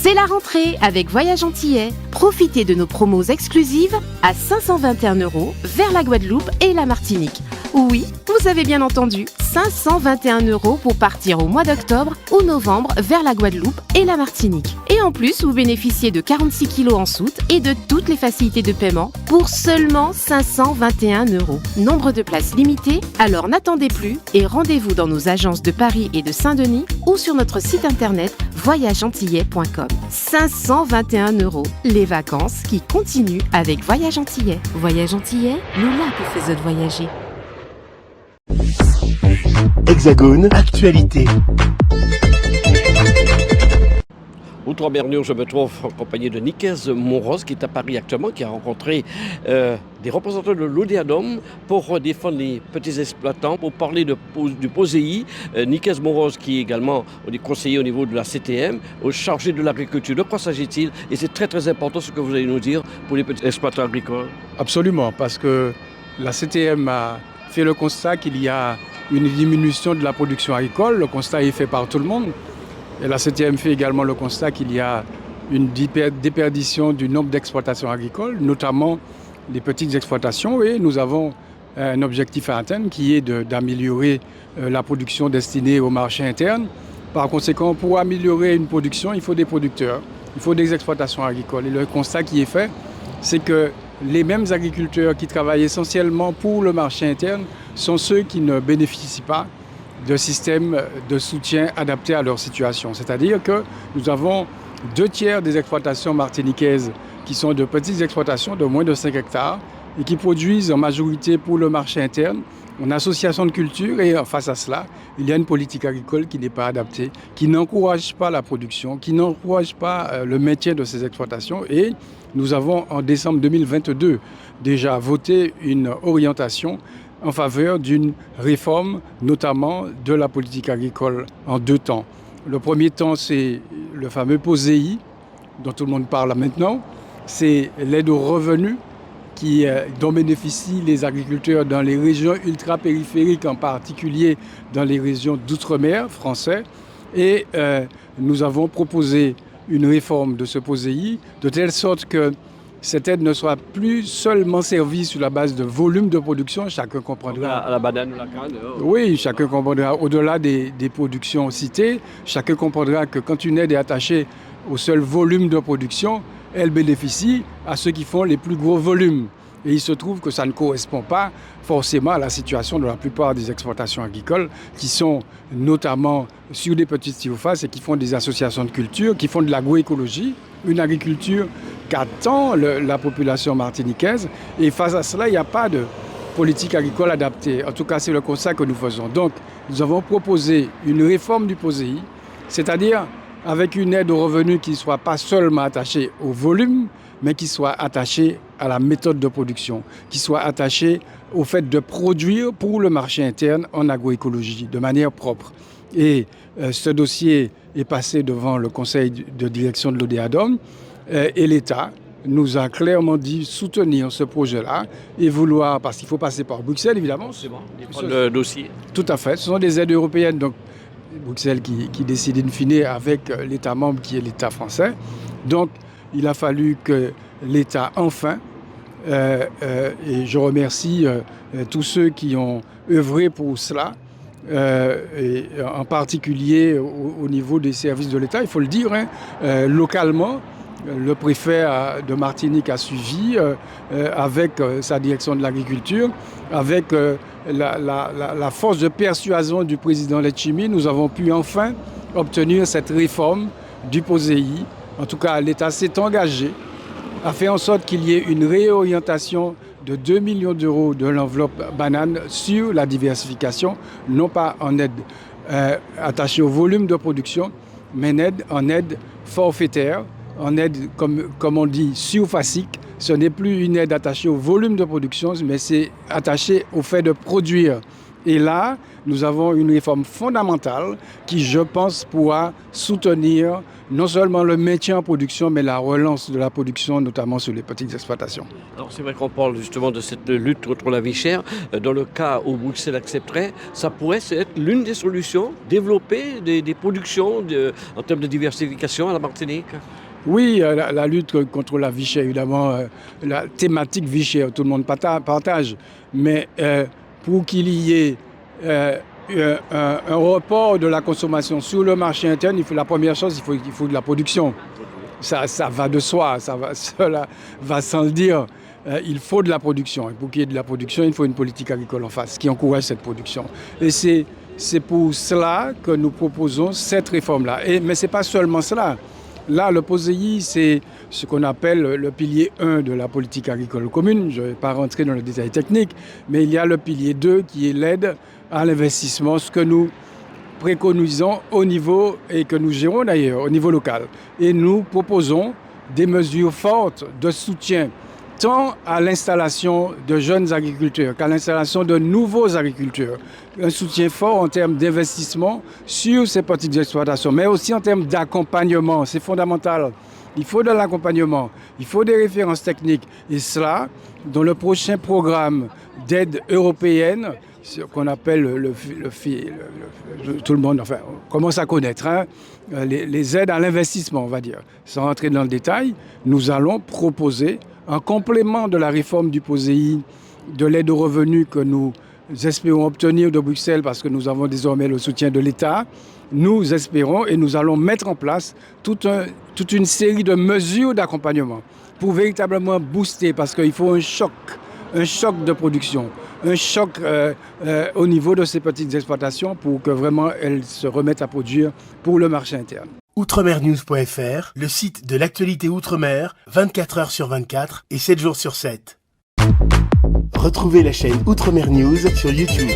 C'est la rentrée avec Voyage Antillais. Profitez de nos promos exclusives à 521 € vers la Guadeloupe et la Martinique. Oui, vous avez bien entendu, 521 € pour partir au mois d'octobre ou novembre vers la Guadeloupe et la Martinique. Et en plus, vous bénéficiez de 46 kg en soute et de toutes les facilités de paiement pour seulement 521 €. Nombre de places limitées, alors n'attendez plus et rendez-vous dans nos agences de Paris et de Saint-Denis ou sur notre site internet voyageantillais.com. 521 €, les vacances qui continuent avec Voyage Antillais. Voyage Antillais, nous là pour faire autres voyager. Hexagone, actualité. Outre Bernure, je me trouve en compagnie de Nicaise Monrose qui est à Paris actuellement, qui a rencontré des représentants de l'Odéadom pour défendre les petits exploitants, pour parler du POSEI. Nicaise Monrose qui est également conseiller au niveau de la CTM, chargé de l'agriculture. De quoi s'agit-il? Et c'est très très important ce que vous allez nous dire pour les petits exploitants agricoles. Absolument, parce que la CTM a fait le constat qu'il y a une diminution de la production agricole. Le constat est fait par tout le monde. Et la CTM fait également le constat qu'il y a une déperdition du nombre d'exploitations agricoles, notamment les petites exploitations. Et nous avons un objectif à atteindre qui est d'améliorer la production destinée au marché interne. Par conséquent, pour améliorer une production, il faut des producteurs, il faut des exploitations agricoles. Et le constat qui est fait, c'est que les mêmes agriculteurs qui travaillent essentiellement pour le marché interne sont ceux qui ne bénéficient pas de systèmes de soutien adaptés à leur situation. C'est-à-dire que nous avons 2/3 des exploitations martiniquaises qui sont de petites exploitations de moins de 5 hectares et qui produisent en majorité pour le marché interne, en association de culture, et face à cela, il y a une politique agricole qui n'est pas adaptée, qui n'encourage pas la production, qui n'encourage pas le maintien de ces exploitations. Et nous avons en décembre 2022 déjà voté une orientation en faveur d'une réforme, notamment de la politique agricole en 2 temps. Le premier temps, c'est le fameux POSEI, dont tout le monde parle maintenant. C'est l'aide aux revenus dont bénéficient les agriculteurs dans les régions ultra-périphériques, en particulier dans les régions d'outre-mer français. Et nous avons proposé une réforme de ce POSEI, de telle sorte que cette aide ne soit plus seulement servie sur la base de volume de production, chacun comprendra. À la banane ou la canne. Oui, chacun comprendra. Au-delà des productions citées, chacun comprendra que quand une aide est attachée au seul volume de production, elle bénéficie à ceux qui font les plus gros volumes. Et il se trouve que ça ne correspond pas forcément à la situation de la plupart des exploitations agricoles qui sont notamment sur des petites surfaces et qui font des associations de culture, qui font de l'agroécologie, une agriculture qu'attend la population martiniquaise. Et face à cela, il n'y a pas de politique agricole adaptée. En tout cas, c'est le constat que nous faisons. Donc, nous avons proposé une réforme du POSEI, c'est-à-dire avec une aide aux revenus qui ne soit pas seulement attachée au volume, mais qui soit attachée à la méthode de production, qui soit attachée au fait de produire pour le marché interne en agroécologie de manière propre. Et ce dossier est passé devant le conseil de direction de l'Odéadom et l'État nous a clairement dit soutenir ce projet-là et vouloir, parce qu'il faut passer par Bruxelles évidemment. C'est bon, le dossier. Tout à fait, ce sont des aides européennes, donc Bruxelles qui décide in fine avec l'État membre qui est l'État français. Donc il a fallu que l'État enfin, et je remercie tous ceux qui ont œuvré pour cela, et en particulier au niveau des services de l'État, il faut le dire, localement. Le préfet de Martinique a suivi avec sa direction de l'agriculture, avec la force de persuasion du président Letchimy. Nous avons pu enfin obtenir cette réforme du POSEI. En tout cas, l'État s'est engagé à faire en sorte qu'il y ait une réorientation de 2 millions d'euros de l'enveloppe banane sur la diversification, non pas en aide attachée au volume de production, mais en aide forfaitaire, en aide, comme on dit, surfacique. Ce n'est plus une aide attachée au volume de production, mais c'est attaché au fait de produire. Et là, nous avons une réforme fondamentale qui, je pense, pourra soutenir non seulement le maintien en production, mais la relance de la production, notamment sur les petites exploitations. Alors c'est vrai qu'on parle justement de cette lutte contre la vie chère. Dans le cas où Bruxelles accepterait, ça pourrait être l'une des solutions, développer des productions en termes de diversification à la Martinique. Oui, la lutte contre la vie chère, évidemment, la thématique vie chère, tout le monde partage. Mais pour qu'il y ait un report de la consommation sur le marché interne, la première chose, il faut de la production. Ça va de soi, cela va sans le dire. Il faut de la production. Et pour qu'il y ait de la production, il faut une politique agricole en face qui encourage cette production. Et c'est pour cela que nous proposons cette réforme-là. Mais ce n'est pas seulement cela. Là, le POSEI, c'est ce qu'on appelle le pilier 1 de la politique agricole commune. Je ne vais pas rentrer dans le détail technique, mais il y a le pilier 2 qui est l'aide à l'investissement, ce que nous préconisons au niveau, et que nous gérons d'ailleurs au niveau local. Et nous proposons des mesures fortes de soutien tant à l'installation de jeunes agriculteurs qu'à l'installation de nouveaux agriculteurs. Un soutien fort en termes d'investissement sur ces petites exploitations, mais aussi en termes d'accompagnement. C'est fondamental. Il faut de l'accompagnement, il faut des références techniques. Et cela, dans le prochain programme d'aide européenne, ce qu'on appelle tout le monde commence à connaître, les aides à l'investissement, on va dire. Sans rentrer dans le détail, nous allons proposer en complément de la réforme du POSEI, de l'aide aux revenus que nous espérons obtenir de Bruxelles parce que nous avons désormais le soutien de l'État, nous espérons et nous allons mettre en place toute une série de mesures d'accompagnement pour véritablement booster, parce qu'il faut un choc de production, un choc au niveau de ces petites exploitations pour que vraiment elles se remettent à produire pour le marché interne. Outremernews.fr, le site de l'actualité Outre-mer, 24 heures sur 24 et 7 jours sur 7. Retrouvez la chaîne Outremer News sur YouTube.